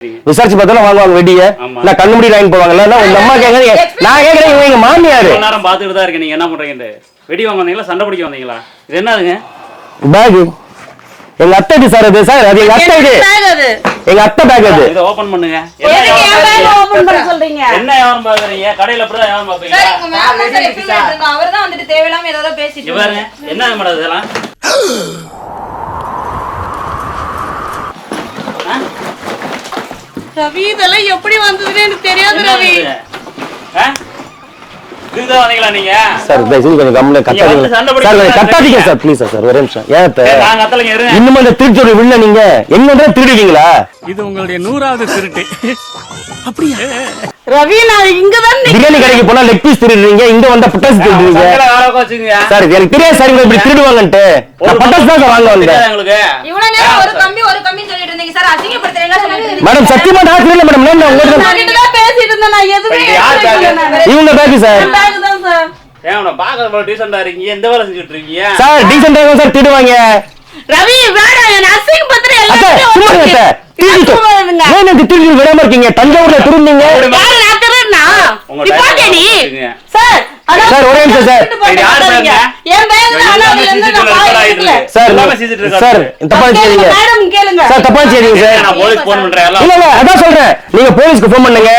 விசாரிச்சு பார்த்தா வாங்குவாங்க வெடிய இல்ல கண்ணு முடி வாங்கி போவாங்கல்ல உங்க அம்மா கேக்குறீங்க நான் கேக்குறேன் இவங்க மாமியார் நேரம் பாத்துட்டு தான் இருக்கீங்க. நீங்க என்ன பண்றீங்க? வெடி வாங்க வந்தீங்களா சண்டை பிடிக்க வந்தீங்களா? இது என்னதுங்க? பேக் எங்க அத்தை சார் அது சார் அது எங்க அத்தை இது எங்க அத்தை பேக் அது இத ஓபன் பண்ணுங்க. எதுக்கு பேக் ஓபன் பண்ண சொல்றீங்க? என்ன யாரும் பாக்குறீங்க? கடையில அப்படியே யாரும் பாப்பீங்க? சார் உங்க மேல சார் எஃப்எம் எடுங்க. அவர்தான் வந்துட்டு தேவையில்லாம ஏதோ பேசிட்டு பாருங்க. என்ன மேடம் இதெல்லாம்? ரவி இதெல்லாம் எப்படி வந்ததுன்னு எனக்கு தெரியாது ரவி. இதுதான் வந்தீங்களா நீங்க? சார் தயவு கொஞ்சம் கம்முனு கத்தாதீங்க சார் கத்தாதீங்க சார் ப்ளீஸ் சார் ஒரு நிமிஷம் ஏத்த நான் கத்தலங்க இருங்க. இன்னும் அந்த திருச்சோட வில்ல நீங்க என்னன்றத திருடுவீங்களா? இது உங்களுடைய 100வது திருட்டு. அப்படியா? ரவி நான் இங்க தான் பிரியாணி கடைக்கு போனா லெக் பீஸ் திருடுறீங்க இங்க வந்தா பட்டாசு திருடுறீங்க சார் எனக்கு தெரியாது சார் இவங்க இப்படி திருடுவாங்கன்ட்டு பட்டாசு தான் வாங்க வந்தேன் இவ்வளவு நேரம் ஒரு கம்பி சொல்லிட்டு இருந்தீங்க சார் அசிங்கப்படுத்துறீங்களா சொல்லுங்க மேடம் சத்தியமா நான் திருடல மேடம் நான் உங்களுக்கு தான் பேசிட்டு இருந்தேன் நான் எதுவுமே இவங்க பேக் சார் பேக் தான் சார் ஏன் உன பாக்க டீசன்ட்டா இருக்கீங்க எந்த வேலை செஞ்சுட்டு இருக்கீங்க சார் டீசன்ட்டா சார் திருடுவாங்க ரவி வேணாம் என்ன அசிங்கப்படுத்துற அத்தை சும்மா இருங்க அத்தை ஏன் திருடி விடாம இருக்கீங்க தஞ்சாவூர்ல திருடுனீங்க யாரு நான் திருடுனா நிப்பாட்டே நீ சார் சார் ஒரே நிமிஷம் சார் யார் பாருங்க என் பேங்க்ல அனாவல இருந்து நான் பாயிரல சார் சார் தப்பா செய்றீங்க மேடம் கேளுங்க சார் தப்பா செய்றீங்க சார் நான் போலீஸ் போன் பண்றேன் இல்ல இல்ல அதான் சொல்றேன் நீங்க போலீஸ்க்கு போன் பண்ணுங்க